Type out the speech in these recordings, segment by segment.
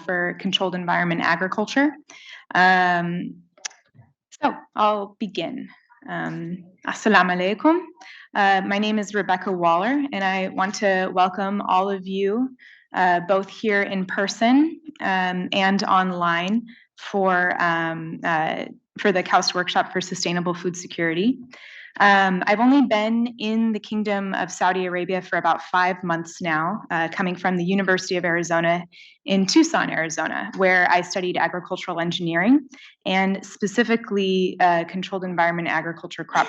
for controlled environment agriculture. So I'll begin. Assalamu alaikum. My name is Rebekah Waller, and I want to welcome all of you, both here in person and online, for the KAUST workshop for sustainable food security. I've only been in the Kingdom of Saudi Arabia for about 5 months now, coming from the University of Arizona in Tucson, Arizona, where I studied agricultural engineering and specifically controlled environment agriculture crop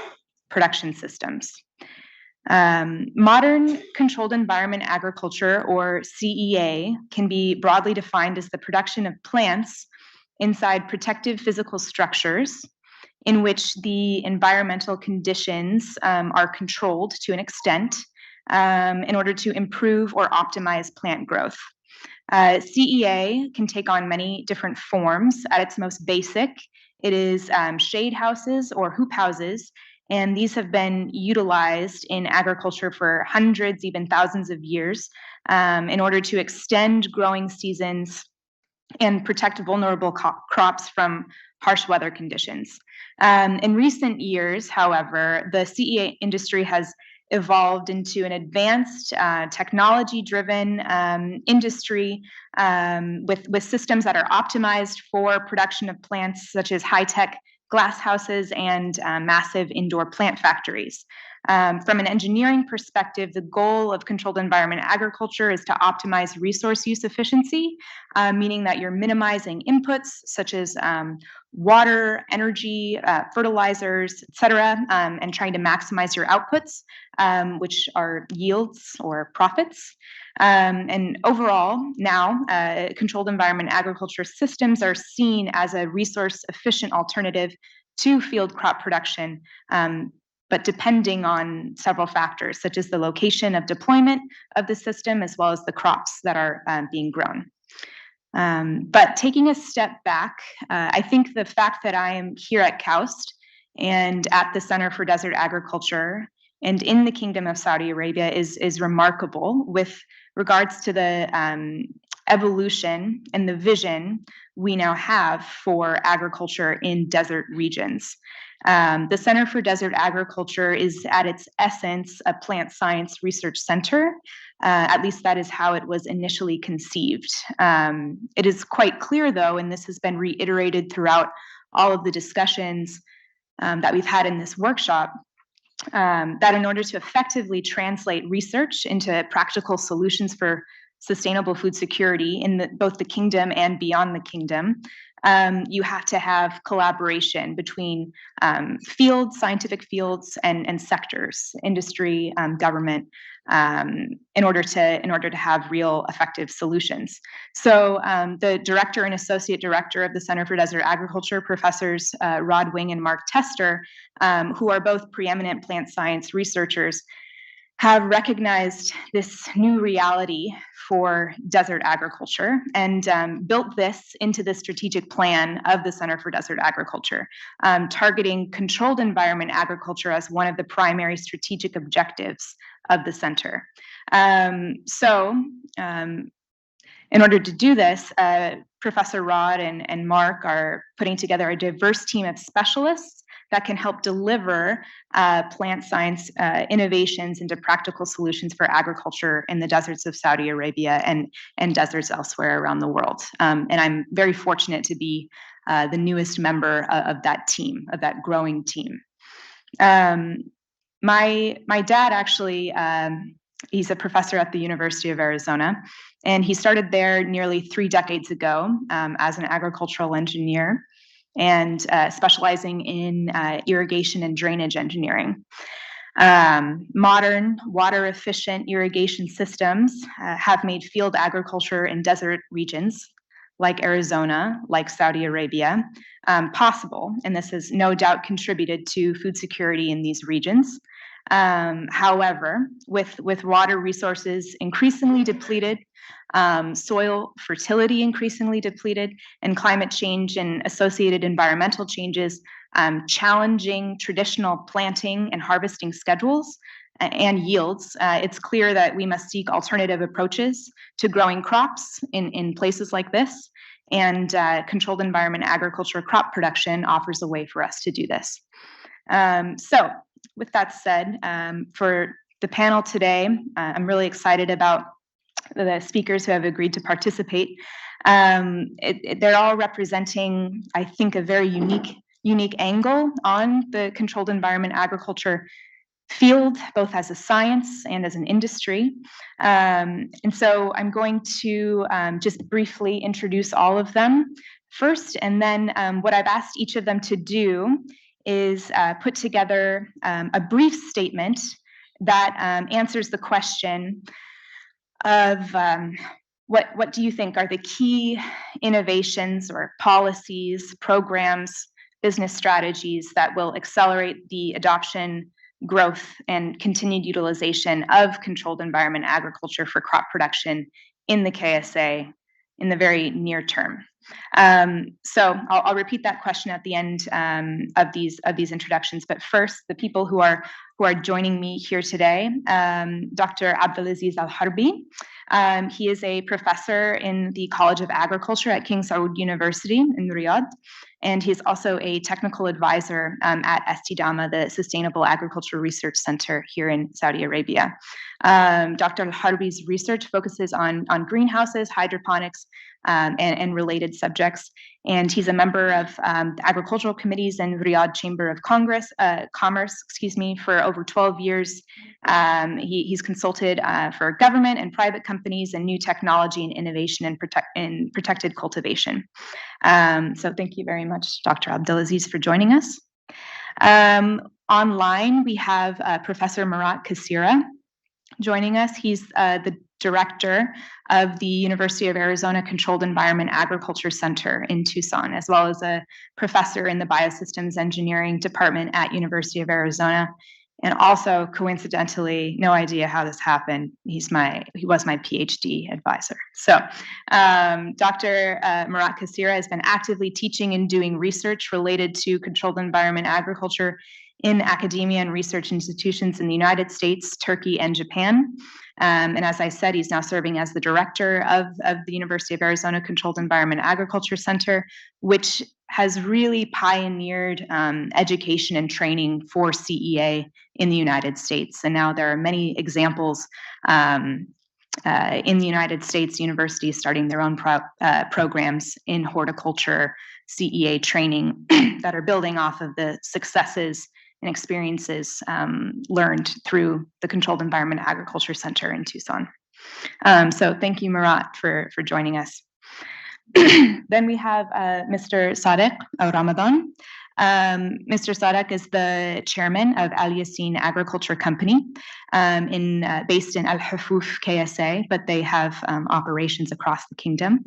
production systems. Modern controlled environment agriculture, or CEA, can be broadly defined as the production of plants inside protective physical structures in which the environmental conditions are controlled to an extent in order to improve or optimize plant growth. CEA can take on many different forms. At its most basic, it is shade houses or hoop houses, and these have been utilized in agriculture for hundreds, even thousands of years in order to extend growing seasons and protect vulnerable crops from harsh weather conditions. In recent years, however, the CEA industry has evolved into an advanced technology-driven industry with systems that are optimized for production of plants, such as high-tech glass houses and massive indoor plant factories. From an engineering perspective, the goal of controlled environment agriculture is to optimize resource use efficiency, meaning that you're minimizing inputs such as water, energy, fertilizers, et cetera, and trying to maximize your outputs, which are yields or profits. And overall, now, controlled environment agriculture systems are seen as a resource-efficient alternative to field crop production, but depending on several factors, such as the location of deployment of the system, as well as the crops that are being grown. But taking a step back, I think the fact that I am here at KAUST and at the Center for Desert Agriculture and in the Kingdom of Saudi Arabia is remarkable with regards to the evolution and the vision we now have for agriculture in desert regions. The Center for Desert Agriculture is at its essence a plant science research center. At least that is how it was initially conceived. It is quite clear, though, and this has been reiterated throughout all of the discussions that we've had in this workshop, that in order to effectively translate research into practical solutions for sustainable food security in both the kingdom and beyond the kingdom, you have to have collaboration between scientific fields and sectors, industry, government, in order to have real effective solutions. So the director and associate director of the Center for Desert Agriculture, Professors Rod Wing and Mark Tester, who are both preeminent plant science researchers, have recognized this new reality for desert agriculture and built this into the strategic plan of the Center for Desert Agriculture, targeting controlled environment agriculture as one of the primary strategic objectives of the center. In order to do this, Professor Rod and Mark are putting together a diverse team of specialists that can help deliver plant science innovations into practical solutions for agriculture in the deserts of Saudi Arabia and deserts elsewhere around the world. And I'm very fortunate to be the newest member of that team, of that growing team. My dad actually, he's a professor at the University of Arizona, and he started there nearly 3 decades ago as an agricultural engineer and specializing in irrigation and drainage engineering. Modern water-efficient irrigation systems have made field agriculture in desert regions like Arizona, like Saudi Arabia, possible, and this has no doubt contributed to food security in these regions. However, with water resources increasingly depleted, soil fertility increasingly depleted, and climate change and associated environmental changes challenging traditional planting and harvesting schedules, and yields, it's clear that we must seek alternative approaches to growing crops in places like this, and controlled environment agriculture crop production offers a way for us to do this. So with that said, for the panel today, I'm really excited about the speakers who have agreed to participate. They're all representing, I think, a very unique angle on the controlled environment agriculture field, both as a science and as an industry. And so I'm going to just briefly introduce all of them first, and then what I've asked each of them to do is put together a brief statement that answers the question of what do you think are the key innovations or policies, programs, business strategies that will accelerate the adoption, growth, and continued utilization of controlled environment agriculture for crop production in the KSA in the very near term. So I'll repeat that question at the end of these introductions. But first, the people who are joining me here today, Dr. Abdulaziz Al-Harbi. He is a professor in the College of Agriculture at King Saud University in Riyadh, and he's also a technical advisor at Estidamah, the Sustainable Agriculture Research Center here in Saudi Arabia. Dr. Al-Harbi's research focuses on greenhouses, hydroponics, and related subjects. And he's a member of the agricultural committees in Riyadh Chamber of Commerce, for over 12 years. He's consulted for government and private companies and new technology and innovation and protected cultivation. So thank you very much, Dr. Abdulaziz, for joining us. Online, we have Professor Murat Kacira joining us. He's the director of the University of Arizona Controlled Environment Agriculture Center in Tucson, as well as a professor in the Biosystems Engineering Department at University of Arizona. And also, coincidentally, no idea how this happened, he was my PhD advisor. So Dr. Murat Kacira has been actively teaching and doing research related to controlled environment agriculture in academia and research institutions in the United States, Turkey, and Japan. And as I said, he's now serving as the director of the University of Arizona Controlled Environment Agriculture Center, which has really pioneered education and training for CEA in the United States. And now there are many examples in the United States, universities starting their own programs in horticulture CEA training that are building off of the successes and experiences learned through the Controlled Environment Agriculture Center in Tucson. So thank you, Murat, for joining us. Then we have Mr. Sadek Al-Ramadan. Mr. Sadek is the chairman of Al-Yaseen Agriculture Company based in Al-Hufuf KSA, but they have operations across the kingdom.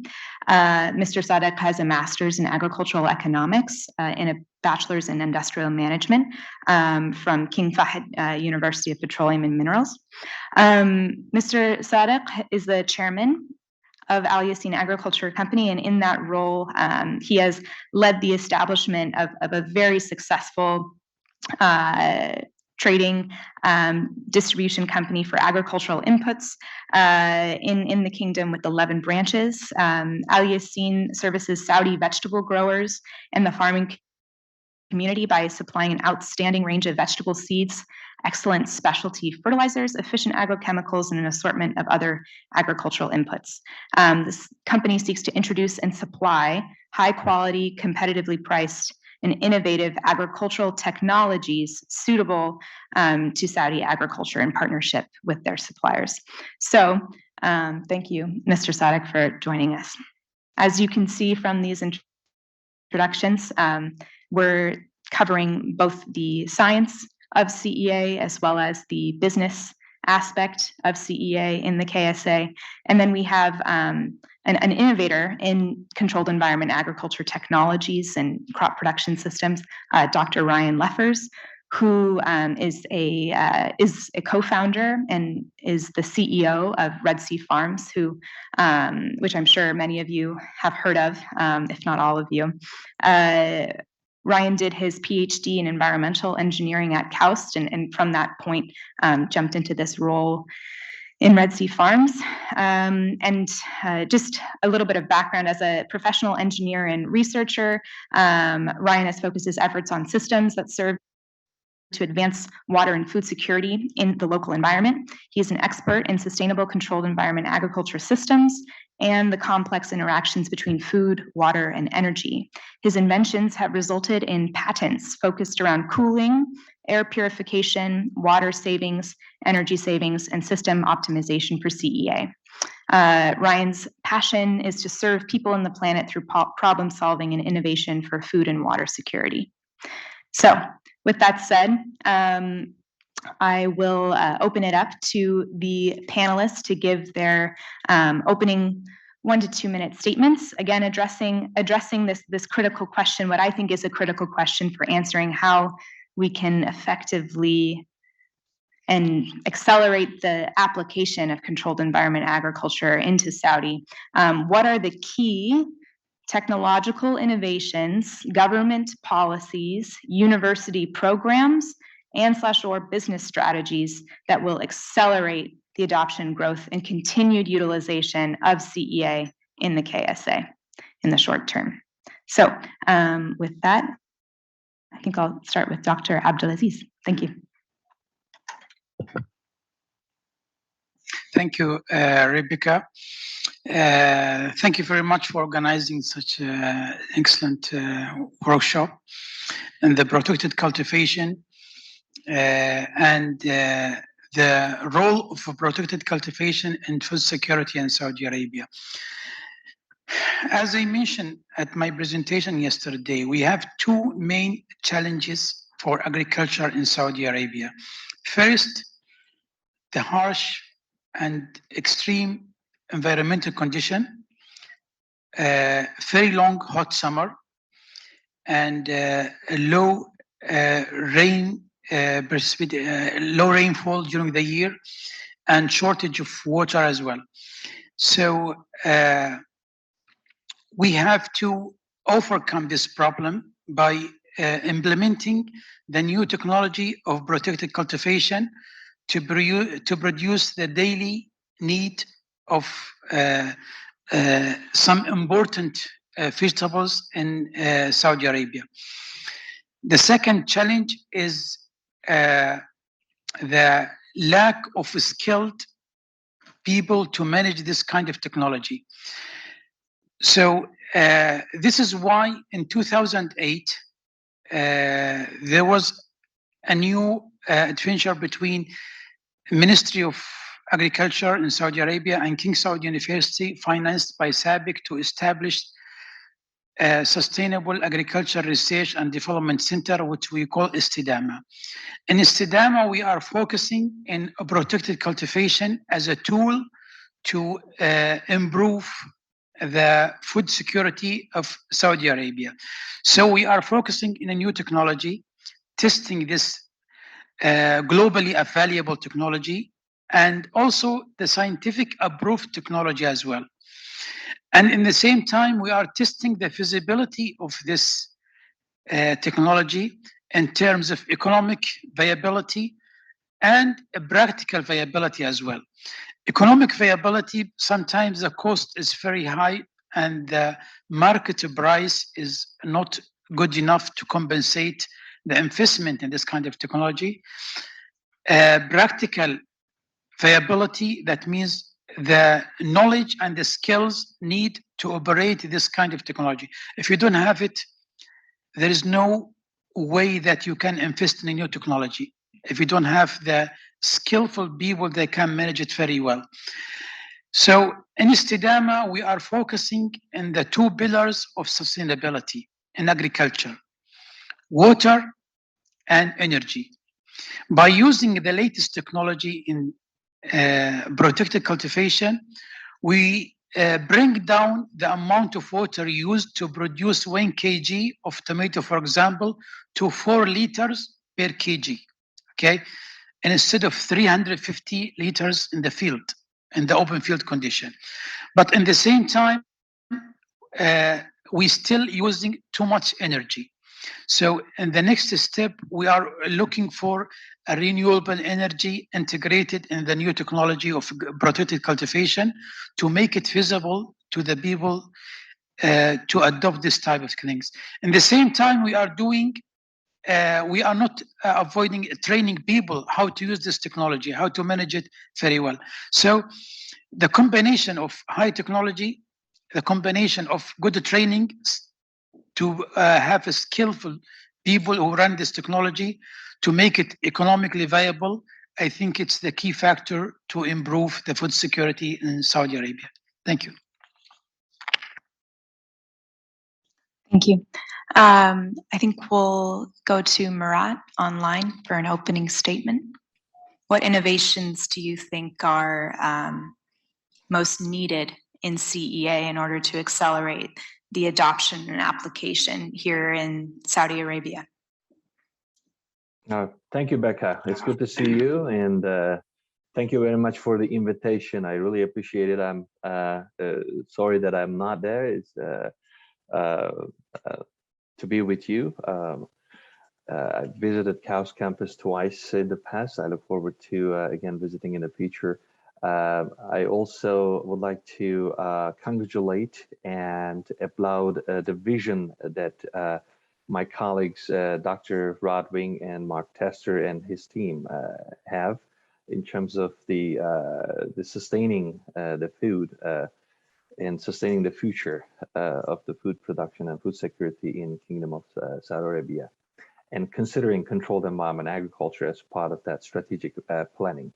Mr. Sadek has a master's in agricultural economics and a bachelor's in industrial management from King Fahd University of Petroleum and Minerals. Mr. Sadek is the chairman of Al-Yaseen Agriculture Company, and in that role, he has led the establishment of a very successful trading distribution company for agricultural inputs in the kingdom with 11 branches. Al-Yaseen services Saudi vegetable growers and the farming community by supplying an outstanding range of vegetable seeds, excellent specialty fertilizers, efficient agrochemicals, and an assortment of other agricultural inputs. This company seeks to introduce and supply high-quality, competitively priced, and innovative agricultural technologies suitable to Saudi agriculture in partnership with their suppliers. So thank you, Mr. Sadek, for joining us. As you can see from these introductions, we're covering both the science of CEA as well as the business aspect of CEA in the KSA. And then we have an innovator in controlled environment agriculture technologies and crop production systems, Dr. Ryan Lefers, who is a co-founder and is the CEO of Red Sea Farms, which I'm sure many of you have heard of, if not all of you. Ryan did his PhD in environmental engineering at KAUST, and from that point jumped into this role in Red Sea Farms. Just a little bit of background: as a professional engineer and researcher, Ryan has focused his efforts on systems that serve to advance water and food security in the local environment. He is an expert in sustainable controlled environment agriculture systems and the complex interactions between food, water, and energy. His inventions have resulted in patents focused around cooling, air purification, water savings, energy savings, and system optimization for CEA. Ryan's passion is to serve people and the planet through problem solving and innovation for food and water security. So, with that said, I will open it up to the panelists to give their opening 1 to 2 minute statements, again addressing this critical question, what I think is a critical question for answering how we can effectively and accelerate the application of controlled environment agriculture into Saudi. What are the key technological innovations, government policies, university programs, and/or business strategies that will accelerate the adoption, growth, and continued utilization of CEA in the KSA in the short term? So with that, I think I'll start with Dr. Abdulaziz. Thank you. Thank you, Rebekah. Thank you very much for organizing such an excellent workshop on the protected cultivation and the role of protected cultivation in food security in Saudi Arabia. As I mentioned at my presentation yesterday, we have two main challenges for agriculture in Saudi Arabia. First, the harsh and extreme environmental condition, very long hot summer, and low rainfall during the year, and shortage of water as well. So we have to overcome this problem by implementing the new technology of protected cultivation to produce the daily need of some important vegetables in Saudi Arabia. The second challenge is the lack of skilled people to manage this kind of technology. So this is why in 2008 there was a new adventure between Ministry of Agriculture in Saudi Arabia and King Saud University, financed by Sadek, to establish a Sustainable Agriculture Research and Development Center, which we call Estidamah. In Estidamah, we are focusing in protected cultivation as a tool to improve the food security of Saudi Arabia. So we are focusing in a new technology, testing this globally available technology, and also the scientific approved technology as well. And in the same time, we are testing the feasibility of this technology in terms of economic viability and practical viability as well. Economic viability, sometimes the cost is very high and the market price is not good enough to compensate the investment in this kind of technology. Practical viability, that means the knowledge and the skills need to operate this kind of technology. If you don't have it, there is no way that you can invest in a new technology. If you don't have the skillful people, they can manage it very well. So in Estidamah, we are focusing on the two pillars of sustainability in agriculture: water and energy. By using the latest technology in protected cultivation, we bring down the amount of water used to produce 1 kg of tomato, for example, to 4 liters per kg, okay? And instead of 350 liters in the field, in the open field condition. But in the same time, we still using too much energy. So in the next step, we are looking for a renewable energy integrated in the new technology of protected cultivation to make it visible to the people to adopt this type of things. In the same time, we are not avoiding training people how to use this technology, how to manage it very well. So the combination of high technology, the combination of good training to have a skillful people who run this technology to make it economically viable, I think it's the key factor to improve the food security in Saudi Arabia. Thank you. Thank you. I think we'll go to Murat online for an opening statement. What innovations do you think are most needed in CEA in order to accelerate the adoption and application here in Saudi Arabia? Thank you, Becca. It's good to see you, and thank you very much for the invitation. I really appreciate it. I'm sorry that I'm not there. It's to be with you. I visited KAUST campus twice in the past. I look forward to again visiting in the future. I also would like to congratulate and applaud the vision that my colleagues, Dr. Rodwing and Mark Tester and his team have in terms of the sustaining the food and sustaining the future of the food production and food security in Kingdom of Saudi Arabia, and considering controlled environment agriculture as part of that strategic planning.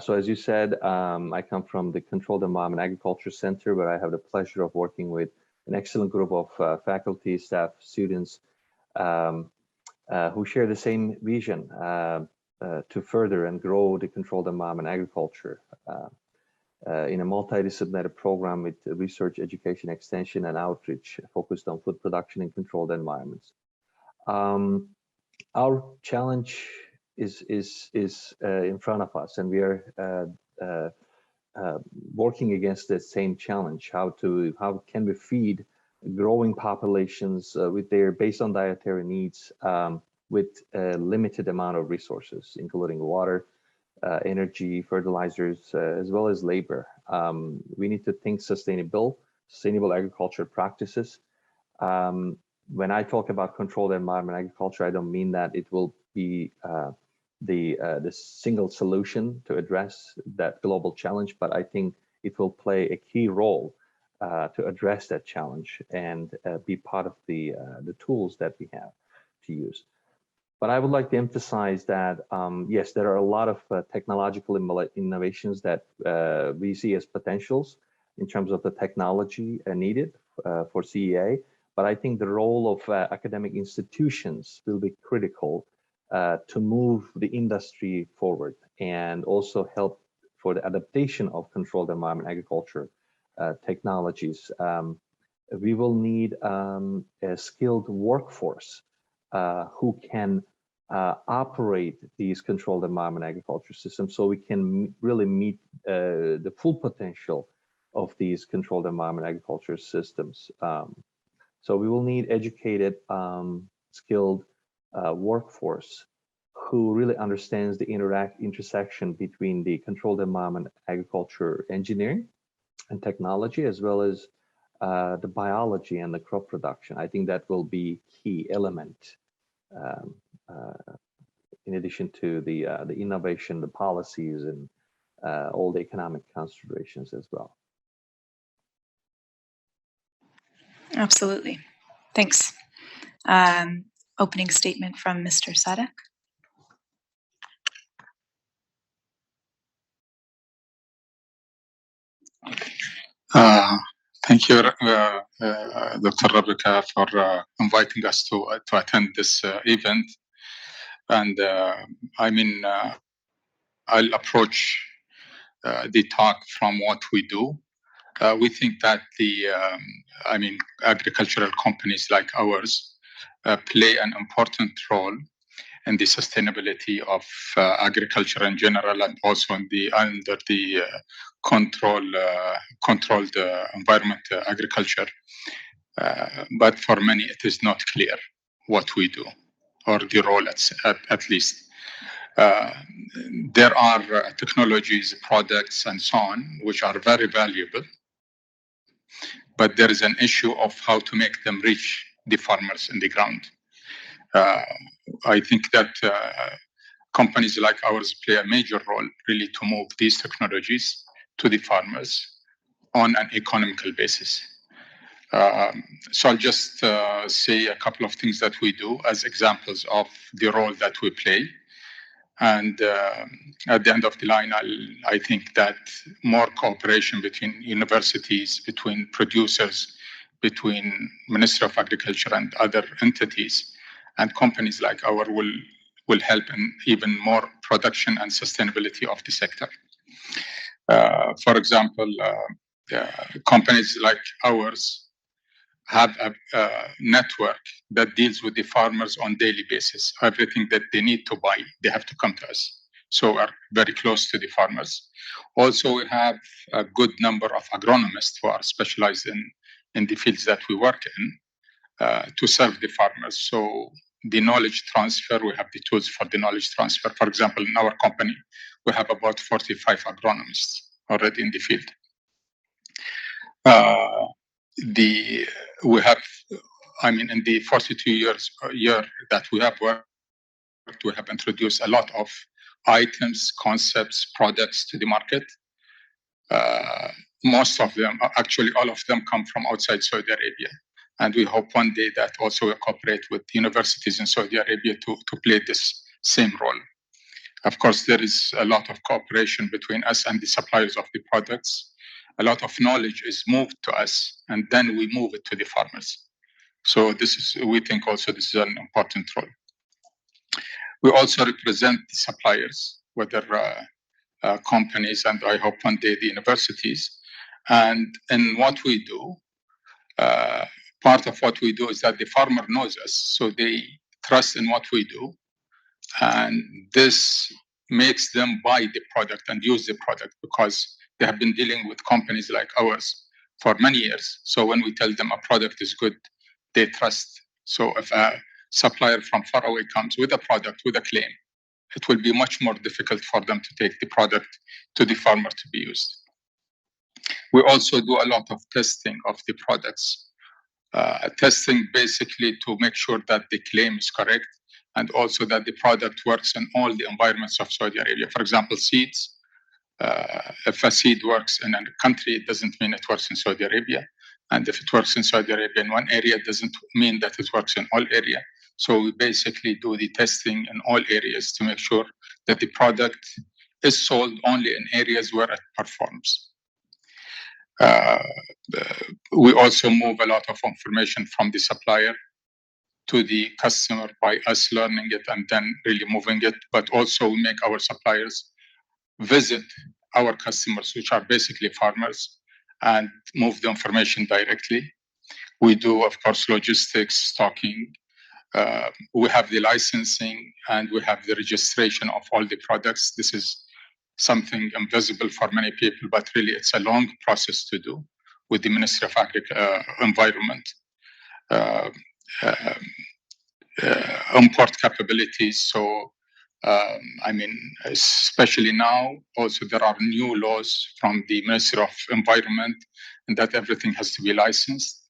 So as you said, I come from the Controlled Environment Agriculture Center, where I have the pleasure of working with an excellent group of faculty, staff, students who share the same vision to further and grow the controlled environment agriculture in a multidisciplinary program with research, education, extension, and outreach focused on food production in controlled environments. Our challenge is in front of us, and we are working against the same challenge. How can we feed growing populations with their based on dietary needs with a limited amount of resources, including water, energy, fertilizers, as well as labor. We need to think sustainable agriculture practices. When I talk about controlled environment agriculture, I don't mean that it will be the single solution to address that global challenge, but I think it will play a key role to address that challenge and be part of the tools that we have to use. But I would like to emphasize that, yes, there are a lot of technological innovations that we see as potentials in terms of the technology needed for CEA. But I think the role of academic institutions will be critical to move the industry forward and also help for the adaptation of controlled environment agriculture technologies. We will need a skilled workforce who can operate these controlled environment agriculture systems, so we can really meet the full potential of these controlled environment agriculture systems. So we will need educated, skilled workforce who really understands the intersection between the controlled environment agriculture engineering and technology, as well as the biology and the crop production. I think that will be key element in addition to the innovation, the policies, and all the economic considerations as well. Absolutely. Thanks. Opening statement from Mr. Sadek. Thank you, Dr. Rebekah, for inviting us to attend this event. And I'll approach the talk from what we do. We think that agricultural companies like ours play an important role in the sustainability of agriculture in general, and also under the controlled environment agriculture. But for many, it is not clear what we do, or the role at least. There are technologies, products, and so on, which are very valuable, but there is an issue of how to make them reach the farmers in the ground. I think that companies like ours play a major role really to move these technologies to the farmers on an economical basis. So I'll just say a couple of things that we do as examples of the role that we play. And at the end of the line, I think that more cooperation between universities, between producers, between Ministry of Agriculture and other entities, and companies like ours will help in even more production and sustainability of the sector. For example, companies like ours have a network that deals with the farmers on daily basis. Everything that they need to buy, they have to come to us. So we're very close to the farmers. Also, we have a good number of agronomists who are specialized in the fields that we work in to serve the farmers. So the knowledge transfer, we have the tools for the knowledge transfer. For example, in our company, we have about 45 agronomists already in the field. We have, I mean, in the 42 years that we have worked, we have introduced a lot of items, concepts, products to the market. Most of them, actually all of them, come from outside Saudi Arabia. And we hope one day that also will cooperate with universities in Saudi Arabia to play this same role. Of course, there is a lot of cooperation between us and the suppliers of the products. A lot of knowledge is moved to us, and then we move it to the farmers. So we think also this is an important role. We also represent the suppliers, whether companies and I hope one day the universities. And in what we do, part of what we do is that the farmer knows us, so they trust in what we do. And this makes them buy the product and use the product because they have been dealing with companies like ours for many years. So when we tell them a product is good, they trust. So if a supplier from far away comes with a product, with a claim, it will be much more difficult for them to take the product to the farmer to be used. We also do a lot of testing of the products. Testing basically to make sure that the claim is correct and also that the product works in all the environments of Saudi Arabia. For example, seeds. If a seed works in a country, it doesn't mean it works in Saudi Arabia. And if it works in Saudi Arabia in one area, it doesn't mean that it works in all areas. So we basically do the testing in all areas to make sure that the product is sold only in areas where it performs. We also move a lot of information from the supplier to the customer by us learning it and then really moving it. But also we make our suppliers visit our customers, which are basically farmers, and move the information directly. We do, of course, logistics, stocking. We have the licensing and we have the registration of all the products. This is something invisible for many people, but really it's a long process to do with the Ministry of Environment. Import capabilities. So, I mean, especially now, also there are new laws from the Ministry of Environment and that everything has to be licensed.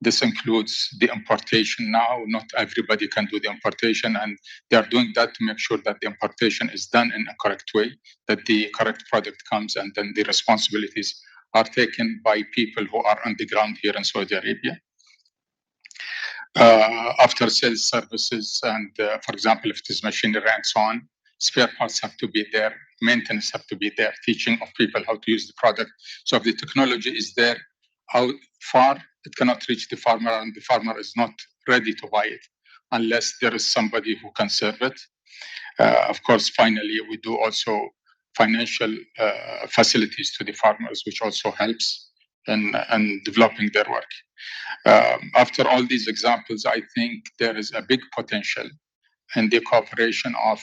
This includes the importation now. Not everybody can do the importation, and they are doing that to make sure that the importation is done in a correct way, that the correct product comes, and then the responsibilities are taken by people who are on the ground here in Saudi Arabia. After sales services, and for example, if it is machinery and so on, spare parts have to be there, maintenance have to be there, teaching of people how to use the product. So if the technology is there, how far it cannot reach the farmer, and the farmer is not ready to buy it unless there is somebody who can serve it. Of course, finally, we do also financial facilities to the farmers, which also helps in developing their work. After all these examples, I think there is a big potential in the cooperation of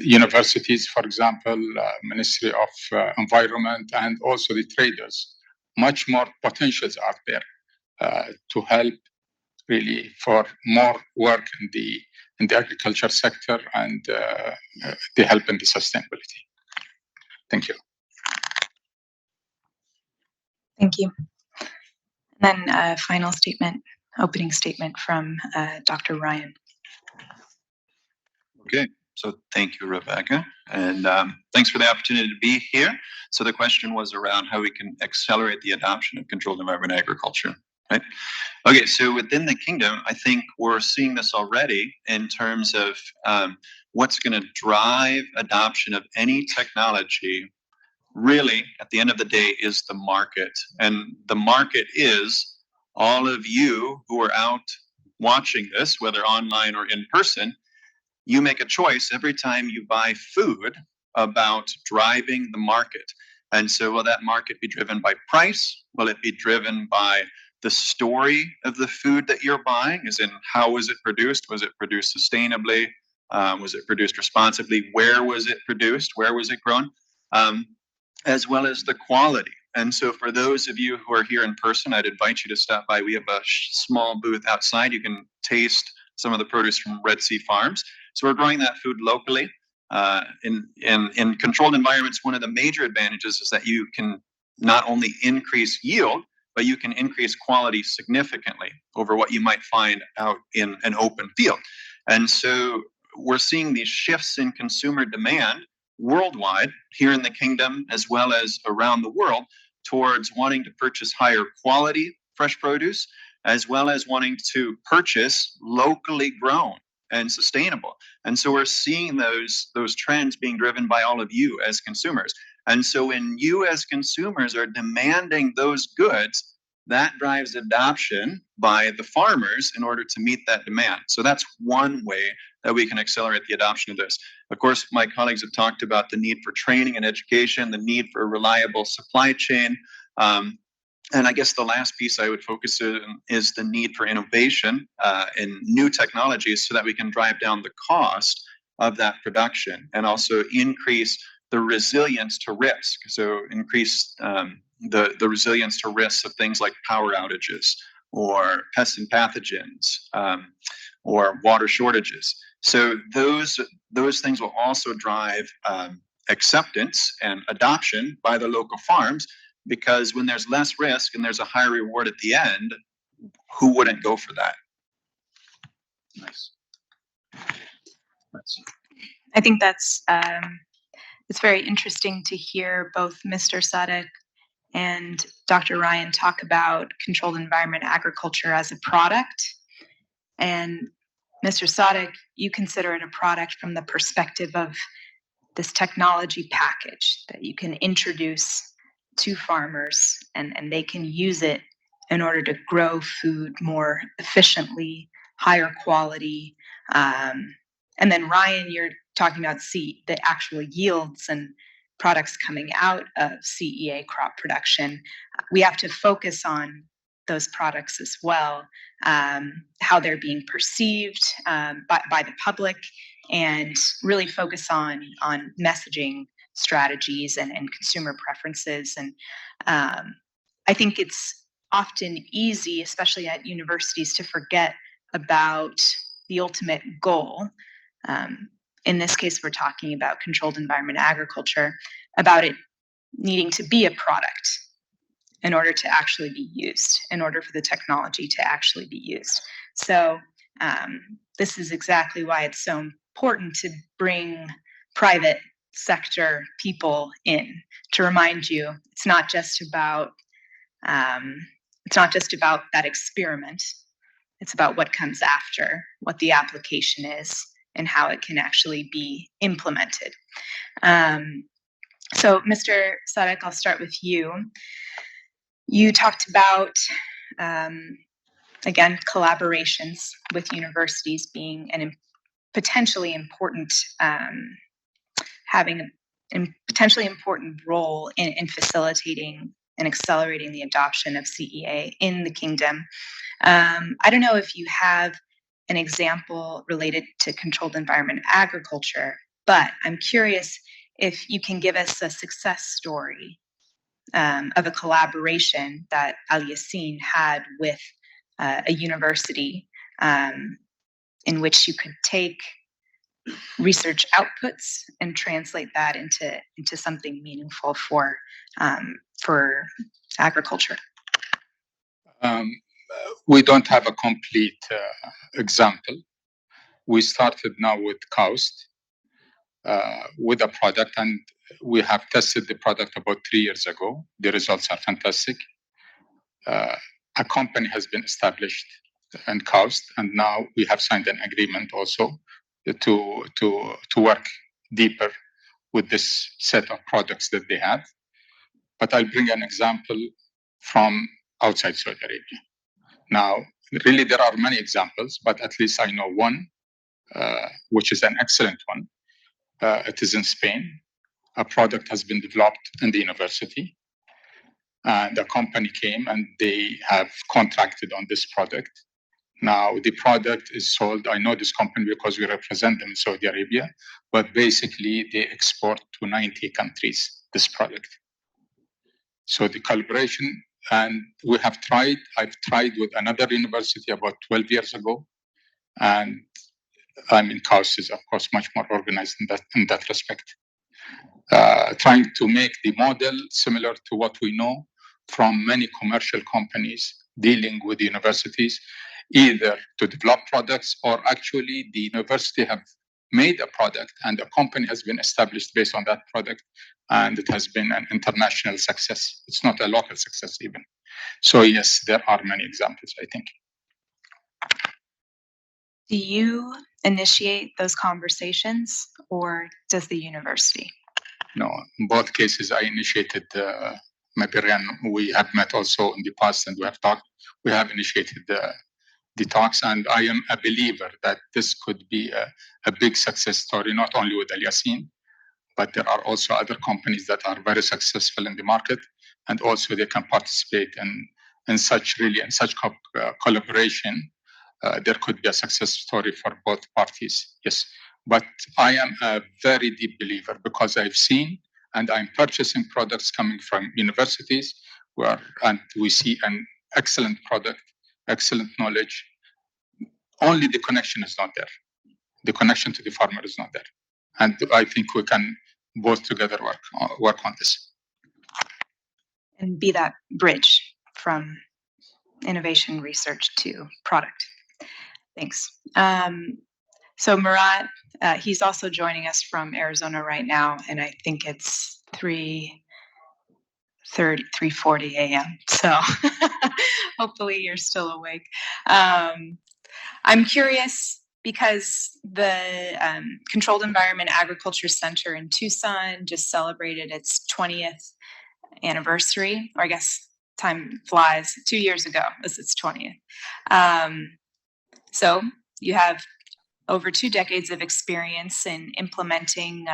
universities, for example, Ministry of Environment, and also the traders. Much more potentials are there to help really for more work in the agriculture sector and the help in the sustainability. Thank you. Thank you. And then a final statement, opening statement from Dr. Ryan. Okay, so thank you, Rebekah, and thanks for the opportunity to be here. So the question was around how we can accelerate the adoption of controlled environment agriculture, right? Okay, so within the kingdom, I think we're seeing this already in terms of what's going to drive adoption of any technology. Really, at the end of the day, is the market, and the market is all of you who are out watching this, whether online or in person. You make a choice every time you buy food about driving the market. And so will that market be driven by price? Will it be driven by the story of the food that you're buying? As in, how was it produced? Was it produced sustainably? Was it produced responsibly? Where was it produced? Where was it grown? As well as the quality. And so for those of you who are here in person, I'd invite you to stop by. We have a small booth outside. You can taste some of the produce from Red Sea Farms. So we're growing that food locally. In controlled environments, one of the major advantages is that you can not only increase yield, but you can increase quality significantly over what you might find out in an open field. And so we're seeing these shifts in consumer demand worldwide, here in the kingdom, as well as around the world, towards wanting to purchase higher quality fresh produce, as well as wanting to purchase locally grown and sustainable. And so we're seeing those trends being driven by all of you as consumers. And so when you as consumers are demanding those goods, that drives adoption by the farmers in order to meet that demand. So that's one way that we can accelerate the adoption of this. Of course, my colleagues have talked about the need for training and education, the need for a reliable supply chain. And I guess the last piece I would focus on is the need for innovation and new technologies so that we can drive down the cost of that production and also increase the resilience to risk. So increase the resilience to risks of things like power outages or pests and pathogens or water shortages. So those things will also drive acceptance and adoption by the local farms, because when there's less risk and there's a higher reward at the end, who wouldn't go for that? Nice. I think that's it's very interesting to hear both Mr. Sadek and Dr. Ryan talk about controlled environment agriculture as a product. And Mr. Sadek, you consider it a product from the perspective of this technology package that you can introduce to farmers, and they can use it in order to grow food more efficiently, higher quality. And then Ryan, you're talking about the actual yields and products coming out of CEA crop production. We have to focus on those products as well, how they're being perceived by the public, and really focus on messaging strategies and consumer preferences. And I think it's often easy, especially at universities, to forget about the ultimate goal. In this case, we're talking about controlled environment agriculture, about it needing to be a product in order to actually be used, in order for the technology to actually be used. So this is exactly why it's so important to bring private sector people in, to remind you it's not just about that experiment. It's about what comes after, what the application is, and how it can actually be implemented. So, Mr. Sadek, I'll start with you. You talked about, again, collaborations with universities being an potentially important, having a potentially important role in facilitating and accelerating the adoption of CEA in the kingdom. I don't know if you have an example related to controlled environment agriculture, but I'm curious if you can give us a success story of a collaboration that Al-Yaseen had with a university in which you could take research outputs and translate that into something meaningful for agriculture? We don't have a complete example. We started now with KAUST with a product, and we have tested the product about 3 years ago. The results are fantastic. A company has been established in KAUST, and now we have signed an agreement also to work deeper with this set of products that they have. But I'll bring an example from outside Saudi Arabia. Now, really, there are many examples, but at least I know one, which is an excellent one. It is in Spain. A product has been developed in the university. And the company came and they have contracted on this product. Now, the product is sold. I know this company because we represent them in Saudi Arabia, but basically they export to 90 countries this product. So the collaboration, and I've tried with another university about 12 years ago, and KAUST is of course much more organized in that respect. Trying to make the model similar to what we know from many commercial companies dealing with universities, either to develop products or actually the university have made a product and a company has been established based on that product, and it has been an international success. It's not a local success even. So yes, there are many examples, I think. Do you initiate those conversations or does the university? No, in both cases I initiated. Maybe we have met also in the past and we have talked. We have initiated the talks, and I am a believer that this could be a big success story, not only with Al-Yaseen, but there are also other companies that are very successful in the market, and also they can participate in such collaboration. There could be a success story for both parties. Yes, but I am a very deep believer because I've seen and I'm purchasing products coming from universities and we see an excellent product, excellent knowledge. Only the connection is not there. The connection to the farmer is not there. And I think we can both together work on this. And be that bridge from innovation research to product. Thanks. So Murat, he's also joining us from Arizona right now, and I think it's 3:40 a.m. So hopefully you're still awake. I'm curious because the Controlled Environment Agriculture Center in Tucson just celebrated its 20th anniversary, or I guess time flies. 2 years ago was its 20th. So you have over 2 decades of experience in implementing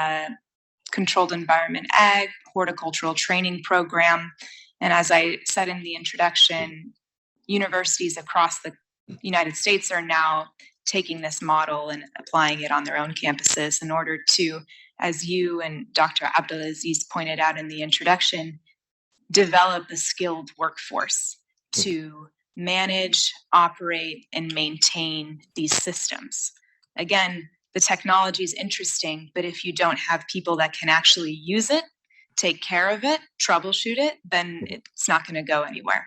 controlled environment ag, horticultural training program. And as I said in the introduction, universities across the United States are now taking this model and applying it on their own campuses in order to, as you and Dr. Abdulaziz pointed out in the introduction, develop a skilled workforce to manage, operate, and maintain these systems. Again, the technology is interesting, but if you don't have people that can actually use it, take care of it, troubleshoot it, then it's not going to go anywhere.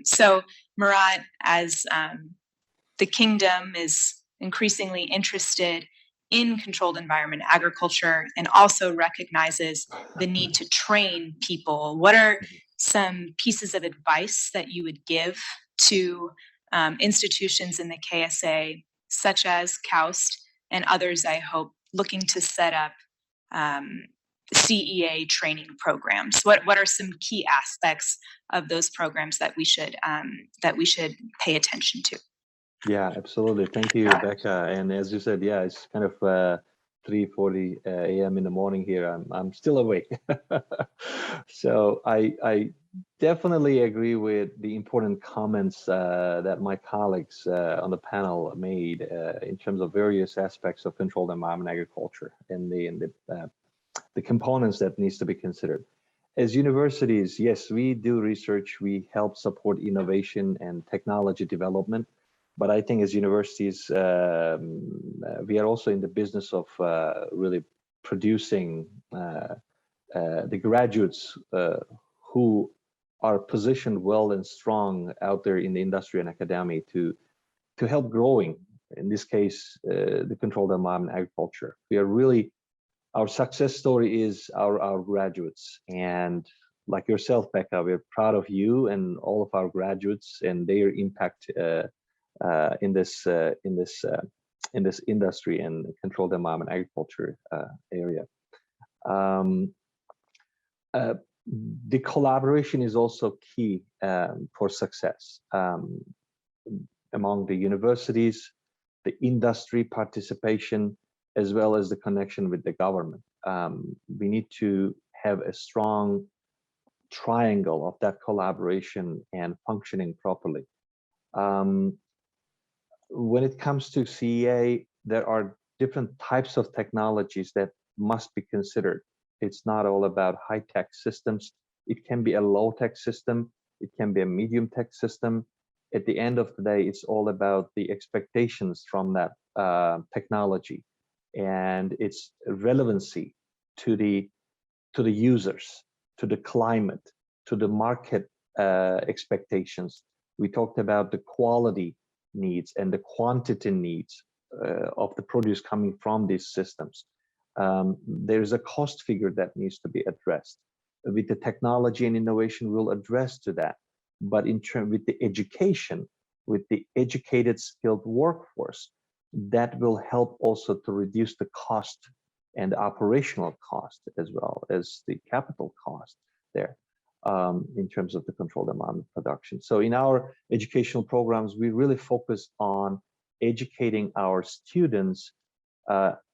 So Murat, as the kingdom is increasingly interested in controlled environment agriculture and also recognizes the need to train people, what are some pieces of advice that you would give to institutions in the KSA, such as KAUST and others, I hope, looking to set up CEA training programs? What are some key aspects of those programs that we should pay attention to? Yeah, absolutely. Thank you, Rebekah. And as you said, yeah, it's kind of 3:40 a.m. in the morning here. I'm still awake. So I definitely agree with the important comments that my colleagues on the panel made in terms of various aspects of controlled environment agriculture and the components that needs to be considered. As universities, yes, we do research, we help support innovation and technology development. But I think as universities, we are also in the business of really producing the graduates who are positioned well and strong out there in the industry and academia to help growing, in this case, the controlled environment agriculture. We are really, our success story is our graduates. And like yourself, Becca, we're proud of you and all of our graduates and their impact in this industry and controlled environment agriculture area. The collaboration is also key for success among the universities, the industry participation, as well as the connection with the government. We need to have a strong triangle of that collaboration and functioning properly. When it comes to CEA, there are different types of technologies that must be considered. It's not all about high-tech systems. It can be a low-tech system. It can be a medium-tech system. At the end of the day, it's all about the expectations from that technology and its relevancy to the users, to the climate, to the market expectations. We talked about the quality needs and the quantity needs of the produce coming from these systems. There's a cost figure that needs to be addressed. With the technology and innovation, we'll address to that. But in terms with the education, with the educated, skilled workforce, that will help also to reduce the cost and operational cost as well as the capital cost there in terms of the controlled environment production. So in our educational programs, we really focus on educating our students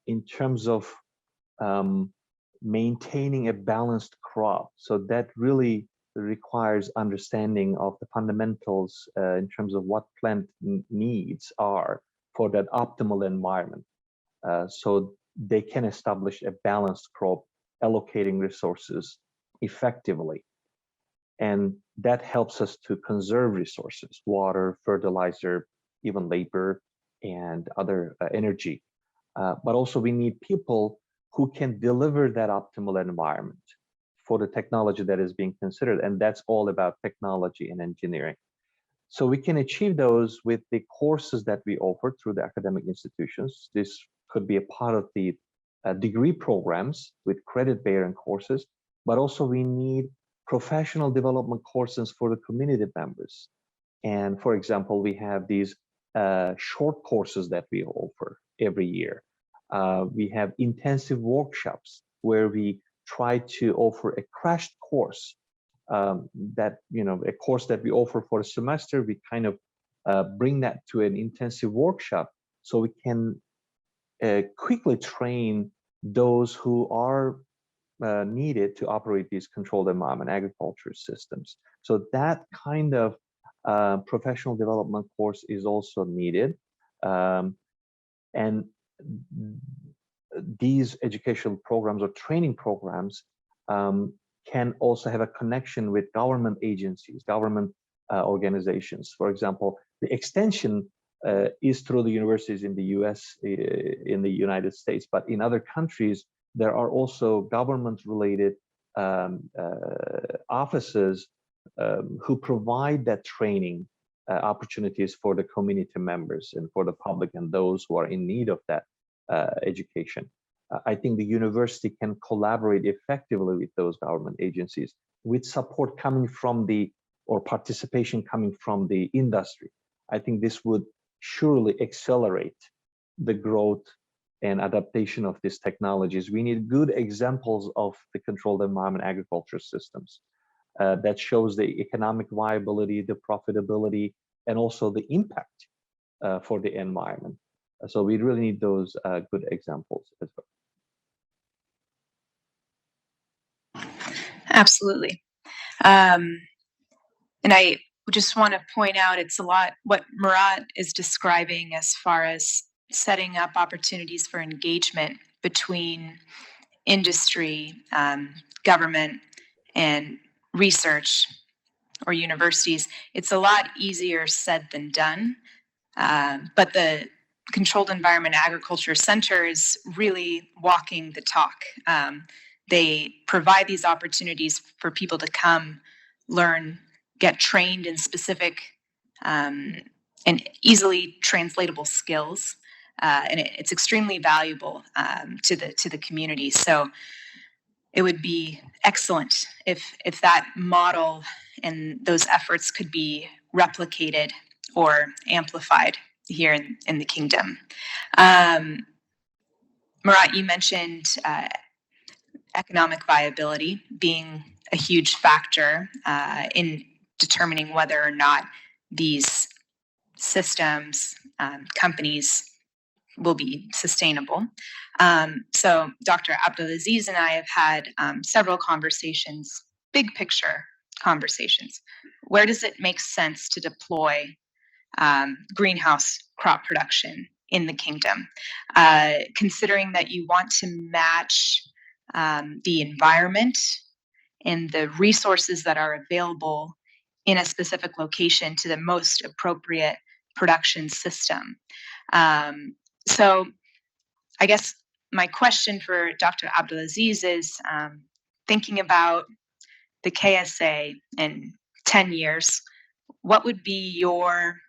in terms of maintaining a balanced crop. So that really requires understanding of the fundamentals in terms of what plant needs are for that optimal environment. So they can establish a balanced crop, allocating resources effectively. And that helps us to conserve resources, water, fertilizer, even labor, and other energy. But also we need people who can deliver that optimal environment for the technology that is being considered. And that's all about technology and engineering. So we can achieve those with the courses that we offer through the academic institutions. This could be a part of the degree programs with credit-bearing courses, but also we need professional development courses for the community members. And for example, we have these short courses that we offer every year. We have intensive workshops where we try to offer a crash course that, a course that we offer for a semester, we kind of bring that to an intensive workshop so we can quickly train those who are needed to operate these controlled environment agriculture systems. So that kind of professional development course is also needed. And these educational programs or training programs can also have a connection with government agencies, government organizations. For example, the extension is through the universities in the US, in the United States, but in other countries, there are also government-related offices who provide that training opportunities for the community members and for the public and those who are in need of that education. I think the university can collaborate effectively with those government agencies with support coming from or participation coming from the industry. I think this would surely accelerate the growth and adaptation of these technologies. We need good examples of the controlled environment agriculture systems that shows the economic viability, the profitability, and also the impact for the environment. So we really need those good examples as well. Absolutely. And I just want to point out it's a lot what Murat is describing as far as setting up opportunities for engagement between industry, government, and research or universities, it's a lot easier said than done. But the Controlled Environment Agriculture Center is really walking the talk. They provide these opportunities for people to come, learn, get trained in specific and easily translatable skills. And it's extremely valuable to the community. So it would be excellent if that model and those efforts could be replicated or amplified here in the kingdom. Murat, you mentioned economic viability being a huge factor in determining whether or not these systems, companies will be sustainable. So Dr. Abdulaziz and I have had several conversations, big picture conversations. Where does it make sense to deploy greenhouse crop production in the kingdom? Considering that you want to match the environment and the resources that are available in a specific location to the most appropriate production system. So I guess my question for Dr. Abdulaziz is thinking about the KSA in 10 years, what would be your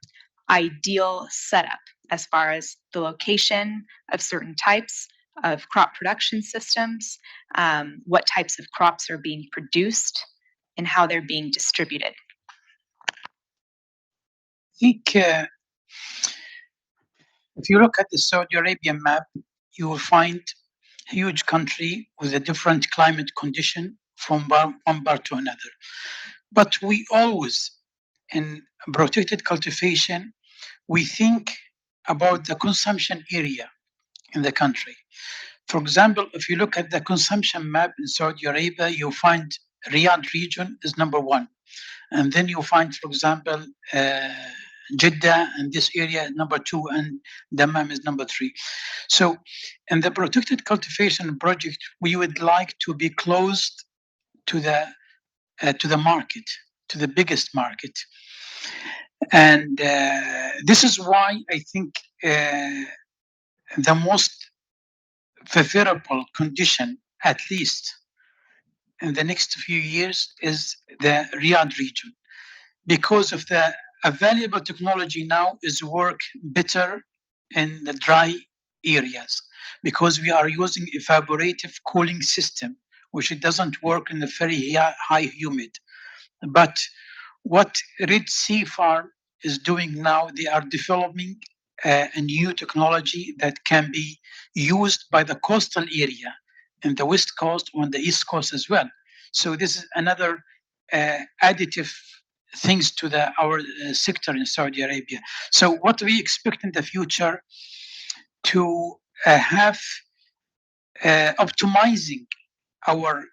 ideal setup as far as the location of certain types of crop production systems, what types of crops are being produced, and how they're being distributed? I think if you look at the Saudi Arabian map, you will find a huge country with a different climate condition from one part to another. But we always, in protected cultivation, we think about the consumption area in the country. For example, if you look at the consumption map in Saudi Arabia, you find Riyadh region is number one. And then you find, for example, Jeddah and this area number two, and Dammam is number three. So in the protected cultivation project, we would like to be close to the market, to the biggest market. And this is why I think the most favorable condition, at least in the next few years, is the Riyadh region, because of the available technology now is work better in the dry areas, because we are using evaporative cooling system, which it doesn't work in the very high humid. But what Red Sea Farm is doing now, they are developing a new technology that can be used by the coastal area in the West Coast, on the East Coast as well. So this is another additive things to our sector in Saudi Arabia. So what we expect in the future to have optimizing our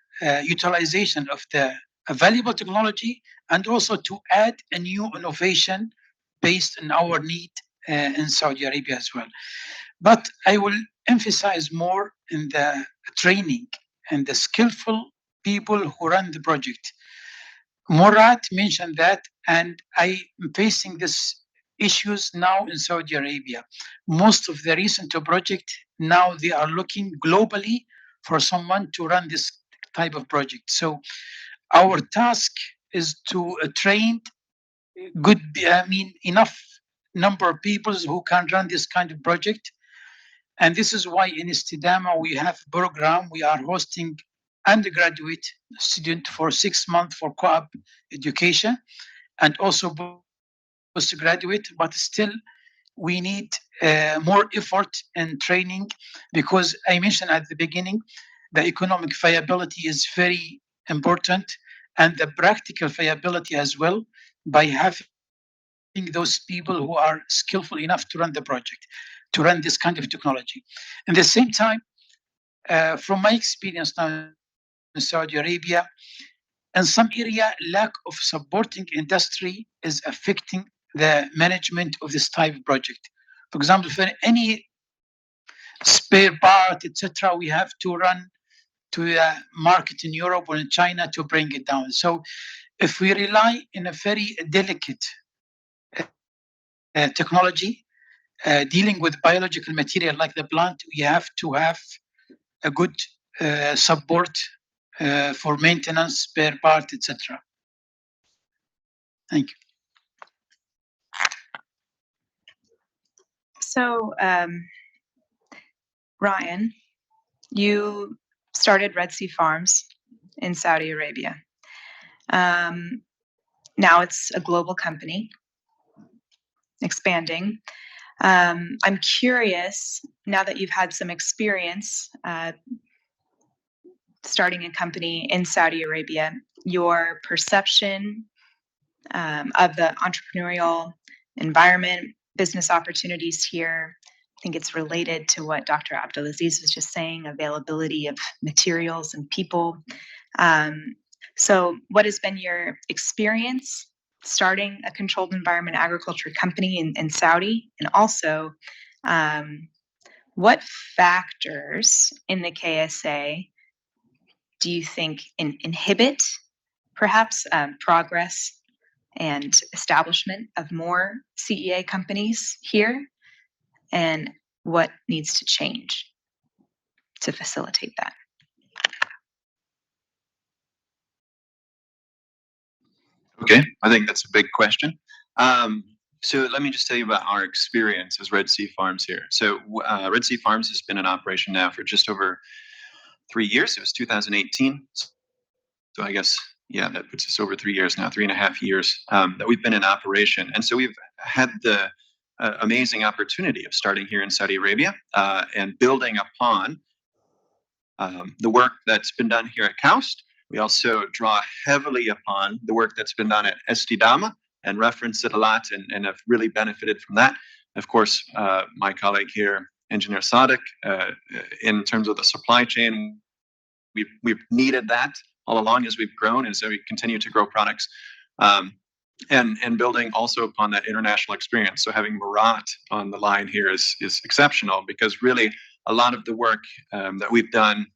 utilization of the available technology, and also to add a new innovation based on our need in Saudi Arabia as well. But I will emphasize more in the training and the skillful people who run the project. Murat mentioned that, and I am facing these issues now in Saudi Arabia. Most of the recent project now, they are looking globally for someone to run this type of project. So our task is to train enough number of people who can run this kind of project. And this is why in Estidamah we have a program. We are hosting undergraduate student for 6 months for co-op education, and also postgraduate. But still, we need more effort and training, because I mentioned at the beginning, the economic viability is very important, and the practical viability as well, by having those people who are skillful enough to run the project, to run this kind of technology. At the same time, from my experience now in Saudi Arabia, in some area, lack of supporting industry is affecting the management of this type of project. For example, for any spare part, etc., we have to run to the market in Europe or in China to bring it down. So if we rely in a very delicate technology dealing with biological material like the plant, we have to have a good support for maintenance, spare part, etc. Thank you. So, Ryan, you started Red Sea Farms in Saudi Arabia. Now it's a global company, expanding. I'm curious, now that you've had some experience starting a company in Saudi Arabia, your perception of the entrepreneurial environment, business opportunities here. I think it's related to what Dr. Abdulaziz was just saying, availability of materials and people. So what has been your experience starting a controlled environment agriculture company in Saudi? And also, what factors in the KSA do you think inhibit perhaps progress and establishment of more CEA companies here? And what needs to change to facilitate that? Okay, I think that's a big question. So let me just tell you about our experience as Red Sea Farms here. So Red Sea Farms has been in operation now for just over 3 years. It was 2018. So I guess, yeah, that puts us over 3 years now, 3.5 years that we've been in operation. And so we've had the amazing opportunity of starting here in Saudi Arabia and building upon the work that's been done here at KAUST. We also draw heavily upon the work that's been done at Estidamah and reference it a lot and have really benefited from that. Of course, my colleague here, Engineer Sadek, in terms of the supply chain, we've needed that all along as we've grown, and so we continue to grow products. And building also upon that international experience. So having Murat on the line here is exceptional, because really a lot of the work that we've done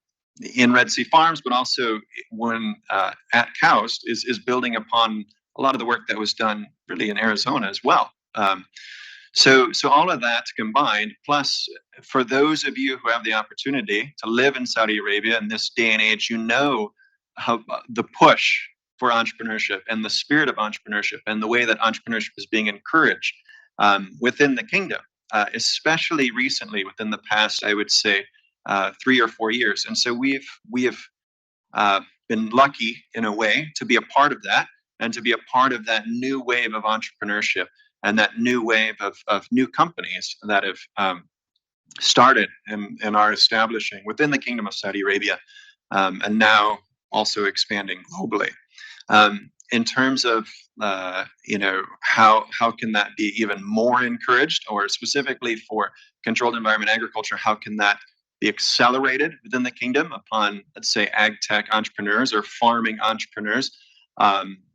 in Red Sea Farms, but also when at KAUST is building upon a lot of the work that was done really in Arizona as well. So all of that combined, plus for those of you who have the opportunity to live in Saudi Arabia in this day and age, you know how the push for entrepreneurship and the spirit of entrepreneurship and the way that entrepreneurship is being encouraged within the kingdom, especially recently within the past, I would say, 3 or 4 years. And so we have been lucky in a way to be a part of that and to be a part of that new wave of entrepreneurship and that new wave of new companies that have started and are establishing within the Kingdom of Saudi Arabia, and now also expanding globally. In terms of how can that be even more encouraged, or specifically for controlled environment agriculture, how can that be accelerated within the kingdom upon, let's say, ag tech entrepreneurs or farming entrepreneurs?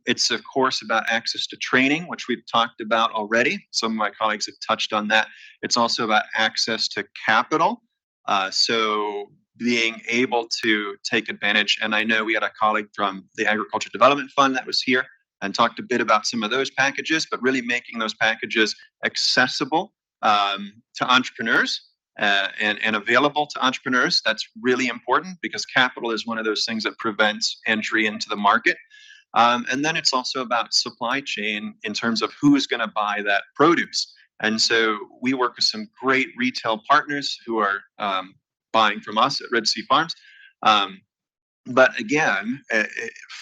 It's of course about access to training, which we've talked about already. Some of my colleagues have touched on that. It's also about access to capital. So being able to take advantage, and I know we had a colleague from the Agriculture Development Fund that was here and talked a bit about some of those packages, but really making those packages accessible to entrepreneurs and available to entrepreneurs. That's really important, because capital is one of those things that prevents entry into the market. And then it's also about supply chain in terms of who's going to buy that produce. And so we work with some great retail partners who are buying from us at Red Sea Farms. But again,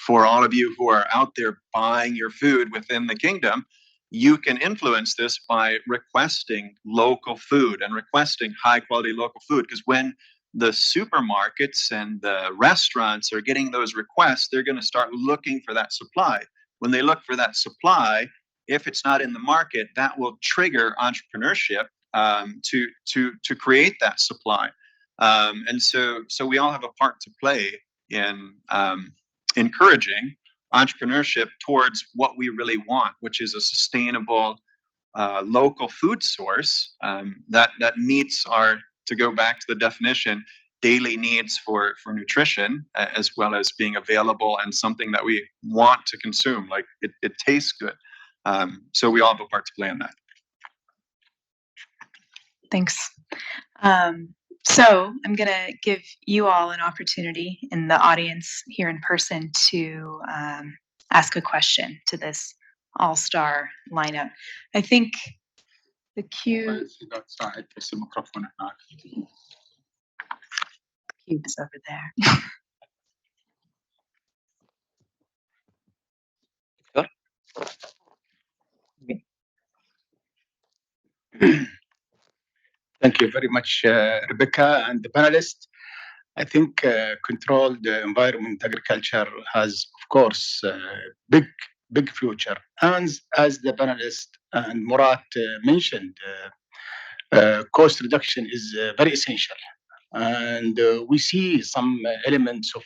for all of you who are out there buying your food within the kingdom, you can influence this by requesting local food and requesting high quality local food. Because when the supermarkets and the restaurants are getting those requests, they're going to start looking for that supply. When they look for that supply, if it's not in the market, that will trigger entrepreneurship to create that supply. And so we all have a part to play in encouraging entrepreneurship towards what we really want, which is a sustainable local food source that meets our, to go back to the definition, daily needs for nutrition, as well as being available and something that we want to consume. Like it tastes good. So we all have a part to play in that. Thanks. So I'm going to give you all an opportunity in the audience here in person to ask a question to this all-star lineup. I think the cue is over there. Thank you very much, Rebecca and the panelists. I think controlled environment agriculture has, of course, big future. And as the panelist and Murat mentioned, cost reduction is very essential. And we see some elements of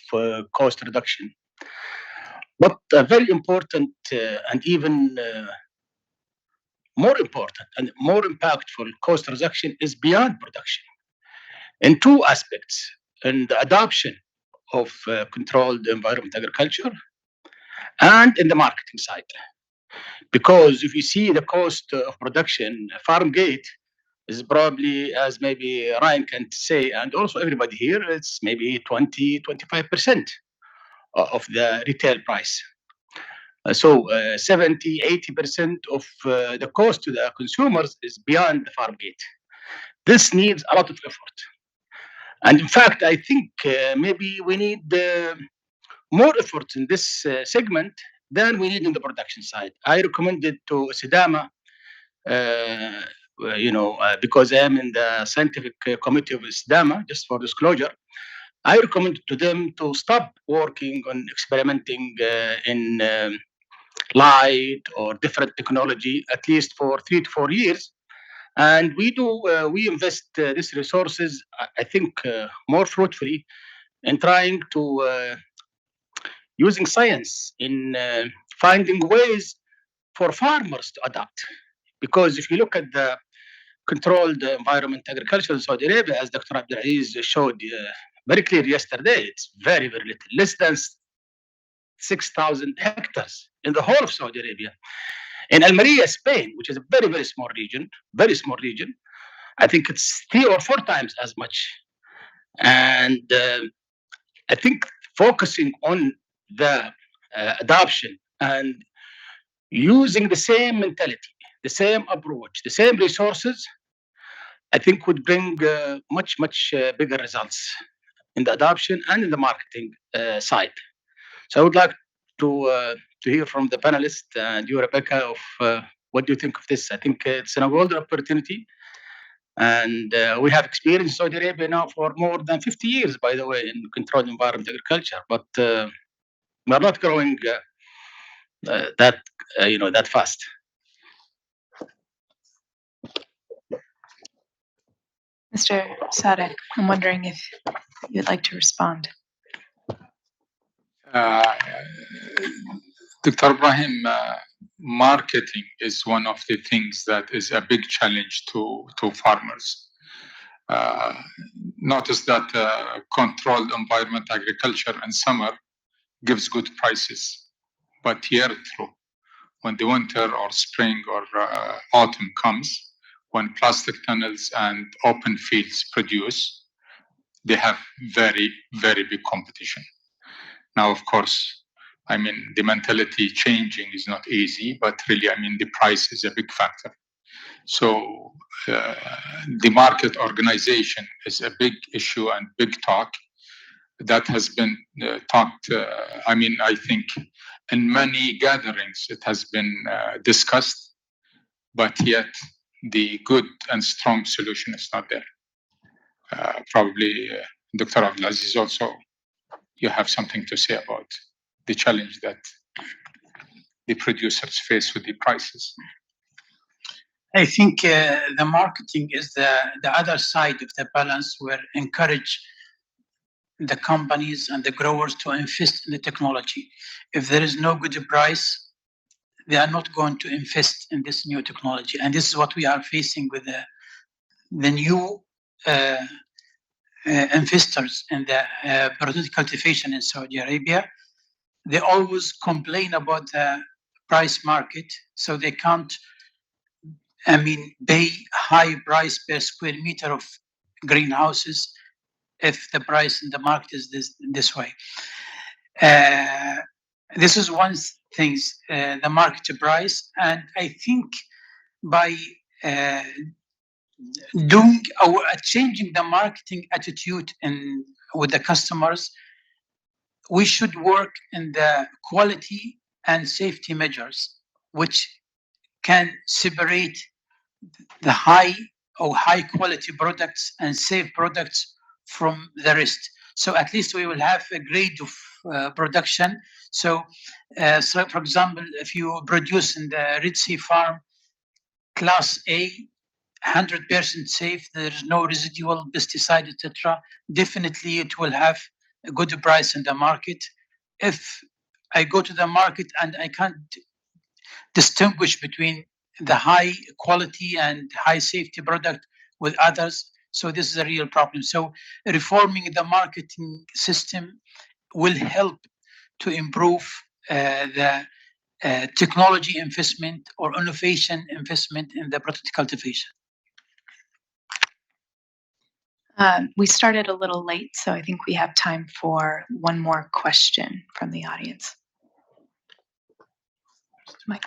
cost reduction. But very important and even more important and more impactful cost reduction is beyond production in two aspects: in the adoption of controlled environment agriculture and in the marketing side. Because if you see the cost of production, farm gate is probably, as maybe Ryan can say, and also everybody here, it's maybe 20-25% of the retail price. So 70-80% of the cost to the consumers is beyond the farm gate. This needs a lot of effort. And in fact, I think maybe we need more effort in this segment than we need in the production side. I recommended to Estidamah, because I am in the scientific committee of Estidamah, just for disclosure, I recommended to them to stop working on experimenting in light or different technology, at least for 3 to 4 years. And we invest these resources, I think, more fruitfully in trying to using science in finding ways for farmers to adapt. Because if you look at the controlled environment agriculture in Saudi Arabia, as Dr. Abdulaziz showed very clear yesterday, it's very, very little, less than 6,000 hectares in the whole of Saudi Arabia. In Almeria, Spain, which is a very, very small region, I think it's 3 or 4 times as much. And I think focusing on the adoption and using the same mentality, the same approach, the same resources, I think would bring much bigger results in the adoption and in the marketing side. So I would like to hear from the panelists and you, Rebecca, of what do you think of this? I think it's an golden opportunity. And we have experience in Saudi Arabia now for more than 50 years, by the way, in controlled environment agriculture. But we're not growing that fast. Mr. Sadek, I'm wondering if you'd like to respond. Dr. Ibrahim, marketing is one of the things that is a big challenge to farmers. Notice that controlled environment agriculture in summer gives good prices, but year through, when the winter or spring or autumn comes, when plastic tunnels and open fields produce, they have very, very big competition. Now, of course, I mean, the mentality changing is not easy, but really, I mean, the price is a big factor. So the market organization is a big issue and big talk that has been talked. I think in many gatherings it has been discussed, but yet the good and strong solution is not there. Probably Dr. Abdulaziz also, you have something to say about the challenge that the producers face with the prices. I think the marketing is the other side of the balance, where encourage the companies and the growers to invest in the technology. If there is no good price, they are not going to invest in this new technology. And this is what we are facing with the new investors in the potato cultivation in Saudi Arabia, they always complain about the price market, so they can't, pay high price per square meter of greenhouses if the price in the market is this way. This is one thing, the market price, and I think by doing or changing the marketing attitude with the customers, we should work in the quality and safety measures, which can separate the high quality products and safe products from the rest. So at least we will have a grade of production. So for example, if you produce in the Red Sea farm class A, 100% safe, there is no residual pesticide, etc., definitely it will have a good price in the market. If I go to the market and I can't distinguish between the high quality and high safety product with others, so this is a real problem. So reforming the marketing system will help to improve the technology investment or innovation investment in the potato cultivation. We started a little late, so I think we have time for one more question from the audience. Mike.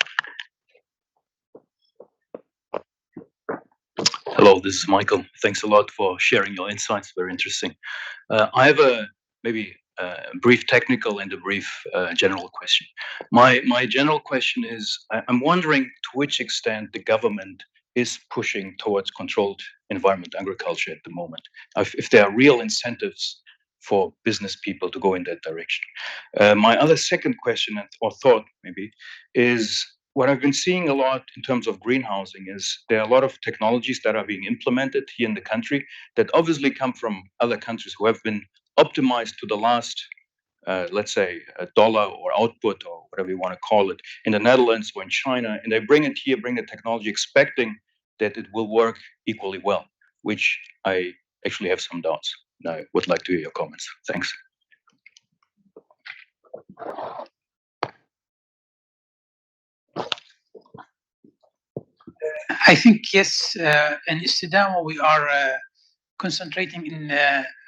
Hello, this is Michael. Thanks a lot for sharing your insights. Very interesting. I have a maybe brief technical and a brief general question. My general question is, I'm wondering to which extent the government is pushing towards controlled environment agriculture at the moment. If there are real incentives for business people to go in that direction. My other second question or thought maybe is, what I've been seeing a lot in terms of greenhousing is there are a lot of technologies that are being implemented here in the country that obviously come from other countries who have been optimized to the last, let's say, a dollar or output or whatever you want to call it, in the Netherlands or in China, and they bring it here, bring the technology, expecting that it will work equally well, which I actually have some doubts. And I would like to hear your comments. Thanks. I think, yes, in Estidamah, we are concentrating in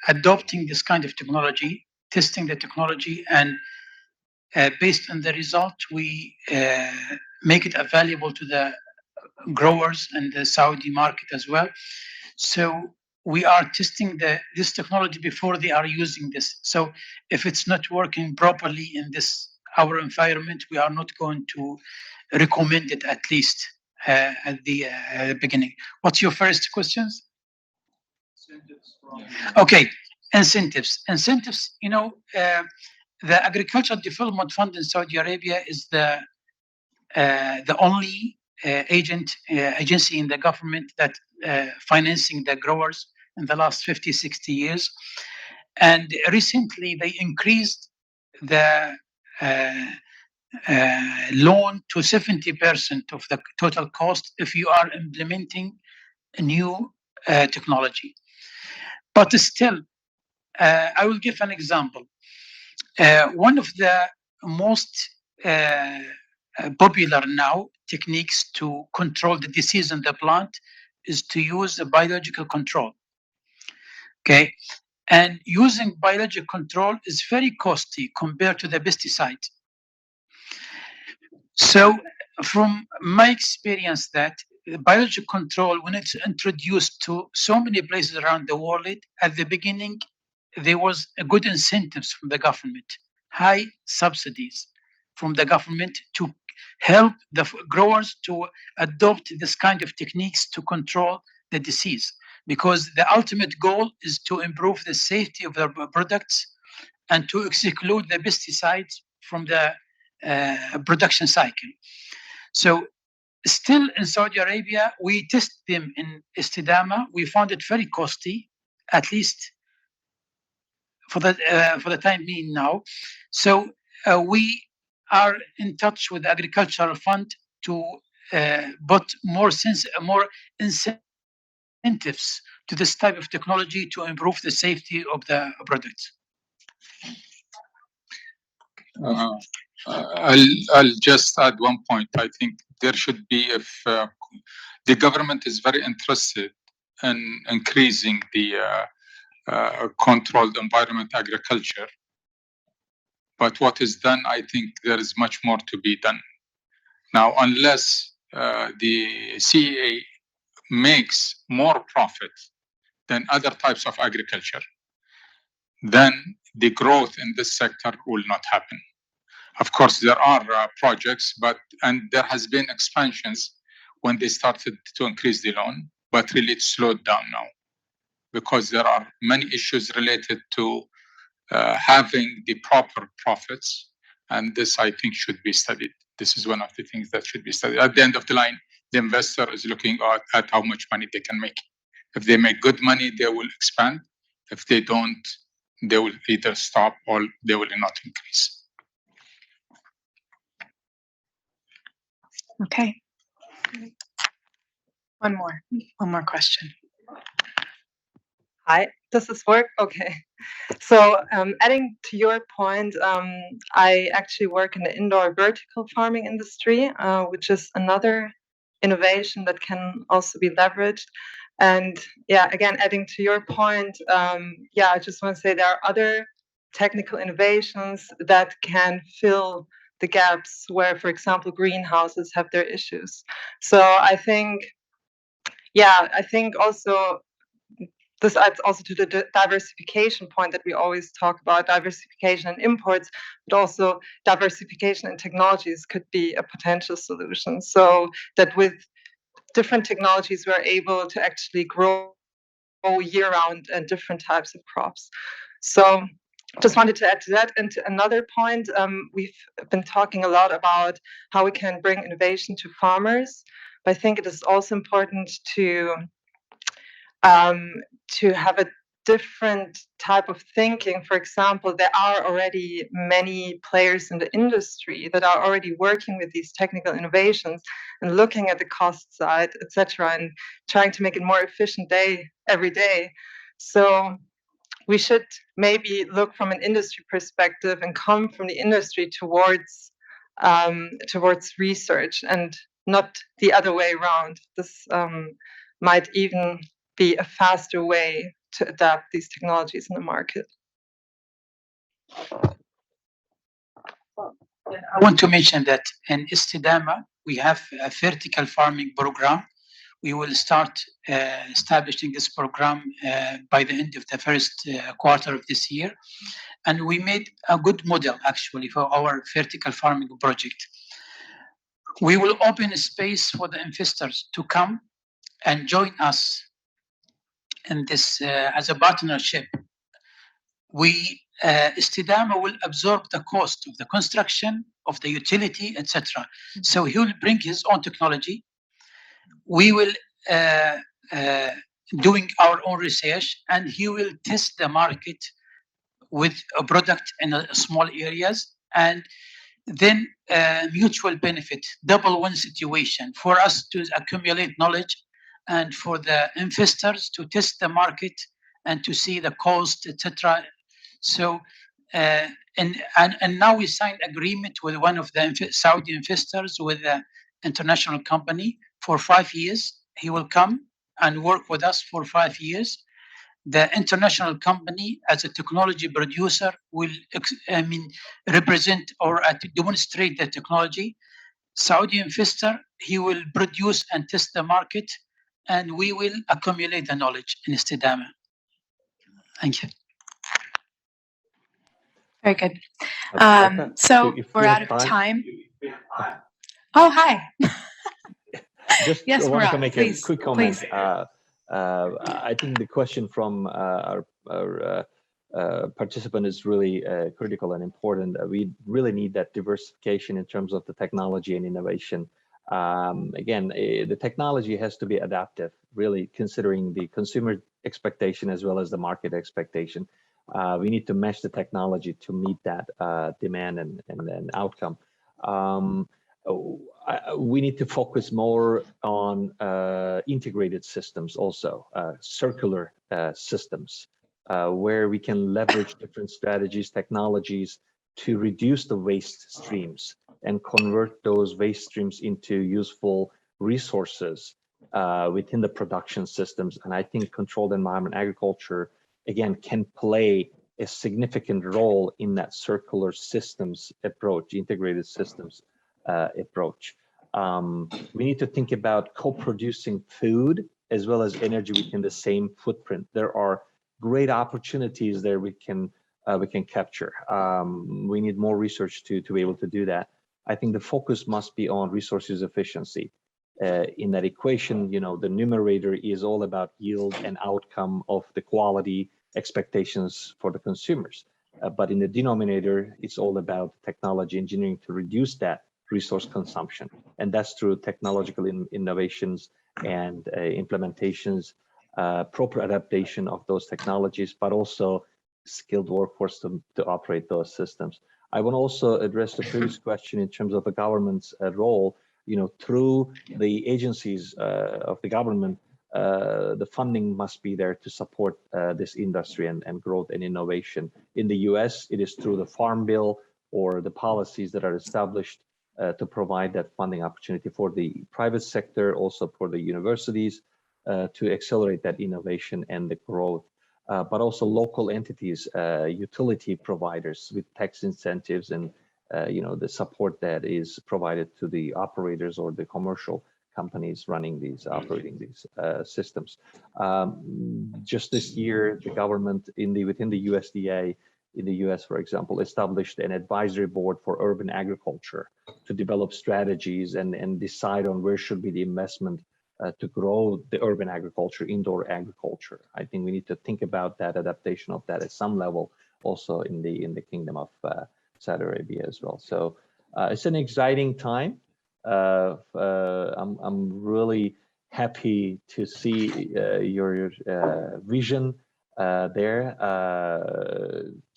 adopting this kind of technology, testing the technology, and based on the result, we make it available to the growers and the Saudi market as well. So we are testing this technology before they are using this. So if it's not working properly in our environment, we are not going to recommend it, at least at the beginning. What's your first questions? Okay, incentives. Incentives, the Agricultural Development Fund in Saudi Arabia is the only agency in the government that financing the growers in the last 50, 60 years. And recently they increased the loan to 70% of the total cost if you are implementing a new technology. But still, I will give an example. One of the most popular now techniques to control the disease in the plant is to use a biological control. Okay, and using biological control is very costly compared to the pesticide. So from my experience, that biological control, when it's introduced to so many places around the world, at the beginning, there was a good incentives from the government, high subsidies from the government to help the growers to adopt this kind of techniques to control the disease, because the ultimate goal is to improve the safety of their products and to exclude the pesticides from the production cycle. So still in Saudi Arabia, we test them in Estidamah. We found it very costly, at least for the time being now. So we are in touch with the Agricultural Fund to put more incentive incentives to this type of technology to improve the safety of the products? I'll just add one point. I think there should be, if the government is very interested in increasing the controlled environment agriculture, but what is done, I think there is much more to be done. Now, unless the CEA makes more profit than other types of agriculture, then the growth in this sector will not happen. Of course, there are projects, and there has been expansions when they started to increase the loan, but really it's slowed down now because there are many issues related to having the proper profits, and this I think should be studied. This is one of the things that should be studied. At the end of the line, the investor is looking at how much money they can make. If they make good money, they will expand. If they don't, they will either stop or they will not increase. Okay. One more question. Hi, does this work? Okay. So adding to your point, I actually work in the indoor vertical farming industry, which is another innovation that can also be leveraged. And yeah, again, adding to your point, I just want to say there are other technical innovations that can fill the gaps where, for example, greenhouses have their issues. So I think also this adds also to the diversification point that we always talk about, diversification in imports, but also diversification in technologies could be a potential solution. So that with different technologies, we're able to actually grow year-round and different types of crops. So just wanted to add to that. And to another point, we've been talking a lot about how we can bring innovation to farmers, but I think it is also important to have a different type of thinking. For example, there are already many players in the industry that are already working with these technical innovations and looking at the cost side, etc., and trying to make it more efficient every day. So we should maybe look from an industry perspective and come from the industry towards research and not the other way around. This might even be a faster way to adapt these technologies in the market. I want to mention that in Estidamah, we have a vertical farming program. We will start establishing this program by the end of the first quarter of this year. And we made a good model, actually, for our vertical farming project. We will open a space for the investors to come and join us in this as a partnership. Estidamah will absorb the cost of the construction, of the utility, etc. So he will bring his own technology. We will doing our own research, and he will test the market with a product in small areas, and then mutual benefit, double one situation for us to accumulate knowledge and for the investors to test the market and to see the cost, etc. So and now we signed agreement with one of the Saudi investors with an international company for 5 years. He will come and work with us for 5 years. The international company, as a technology producer, will represent or demonstrate the technology. Saudi investor, he will produce and test the market, and we will accumulate the knowledge in Estidamah. Thank you. Very good. Rebekah, So if we're we out have of time. time. Oh, hi. Just Yes, wanted to Murat, make please, a quick comment. please. I think the question from our participant is really critical and important. We really need that diversification in terms of the technology and innovation. Again, the technology has to be adaptive, really considering the consumer expectation as well as the market expectation. We need to mesh the technology to meet that demand and outcome. we need to focus more on integrated systems also, circular systems, where we can leverage different strategies, technologies to reduce the waste streams and convert those waste streams into useful resources within the production systems. And I think controlled environment agriculture, again, can play a significant role in that circular systems approach, integrated systems approach. We need to think about co-producing food as well as energy within the same footprint. There are great opportunities there we can capture. We need more research to be able to do that. I think the focus must be on resources efficiency. In that equation, the numerator is all about yield and outcome of the quality expectations for the consumers. But in the denominator, it's all about technology engineering to reduce that resource consumption. And that's through technological innovations and implementations, proper adaptation of those technologies, but also skilled workforce to operate those systems. I want to also address the previous question in terms of the government's role. Through the agencies of the government, the funding must be there to support this industry and growth and innovation. In the US, it is through the Farm Bill or the policies that are established to provide that funding opportunity for the private sector, also for the universities, to accelerate that innovation and the growth. But also local entities, utility providers with tax incentives and the support that is provided to the operators or the commercial companies running these, operating these systems. Just this year, the government within the USDA in the US, for example, established an advisory board for urban agriculture to develop strategies and decide on where should be the investment to grow the urban agriculture, indoor agriculture. I think we need to think about that adaptation of that at some level also in the Kingdom of Saudi Arabia as well. So it's an exciting time. I'm really happy to see your vision there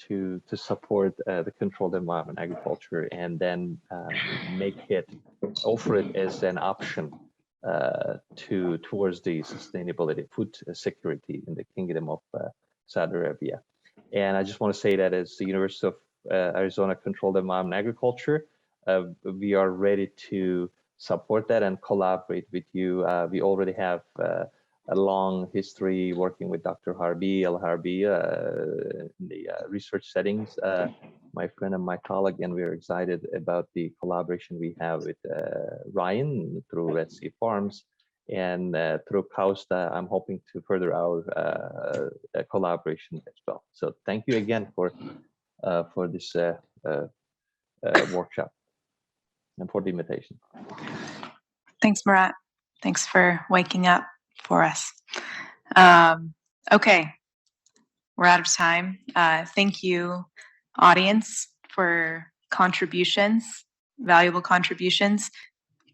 to support the controlled environment agriculture and then offer it as an option towards the sustainability, food security in the Kingdom of Saudi Arabia. And I just want to say that as the University of Arizona Controlled Environment Agriculture, we are ready to support that and collaborate with you. We already have a long history working with Dr. Al-Harbi in the research settings, my friend and my colleague, and we're excited about the collaboration we have with Ryan through Red Sea Farms and through KAUST. I'm hoping to further our collaboration as well. So thank you again for this workshop and for the invitation. Thanks, Murat. Thanks for waking up for us. Okay, we're out of time. Thank you, audience, for contributions, valuable contributions.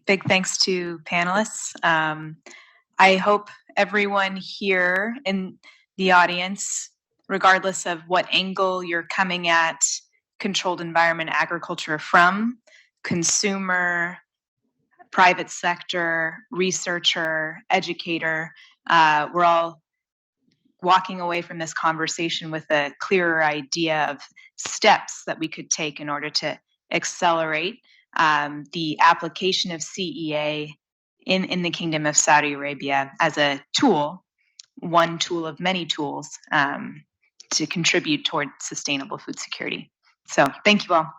Big thanks to panelists. I hope everyone here in the audience, regardless of what angle you're coming at controlled environment agriculture from, consumer, private sector, researcher, educator, we're all walking away from this conversation with a clearer idea of steps that we could take in order to accelerate the application of CEA in the Kingdom of Saudi Arabia as a tool, one tool of many tools to contribute toward sustainable food security. So thank you all.